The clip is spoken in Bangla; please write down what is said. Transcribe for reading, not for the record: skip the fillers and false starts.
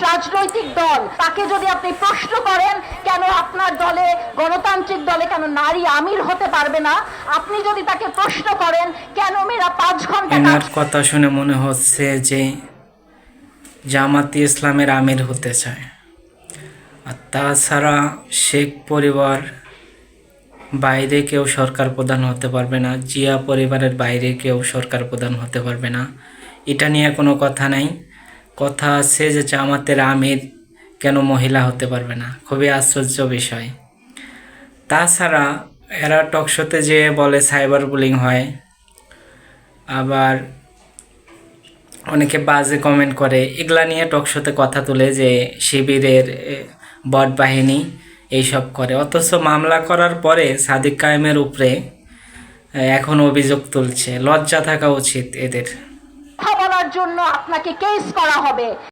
রাজনৈতিক দল, তাকে যদি আপনি প্রশ্ন করেন কেন আপনার দলে, গণতান্ত্রিক দলে কেন নারী আমির হতে পারবে না, আপনি যদি তাকে প্রশ্ন করেন কেন মেয়েরা 5 ঘন্টা এনার কথা শুনে মনে হচ্ছে যে জামাতে ইসলামের আমির হতে চায়। আর তাছাড়া শেখ পরিবার বাইরে কেউ সরকার প্রধান হতে পারবে না, জিয়া পরিবারের বাইরে কেউ সরকার প্রধান হতে পারবে না, এটা নিয়ে কোনো কথা নাই। কথা আছে যে জামাতের আমির কেন মহিলা হতে পারবে না, খুবই আশ্চর্য বিষয়। তাছাড়া এরা টকশোতে যে বলে সাইবার বুলিং হয়, আবার অনেকে বাজে কমেন্ট করে, এগুলা নিয়ে টকশোতে কথা তুলে যে শিবিরের বট বাহিনী এইসব করে, অথচ মামলা করার পরে সাদিক কায়েমের উপরে এখন অভিযোগ তুলছে। লজ্জা থাকা উচিত এদের। কথা বলার জন্য আপনাকে কেস করা হবে।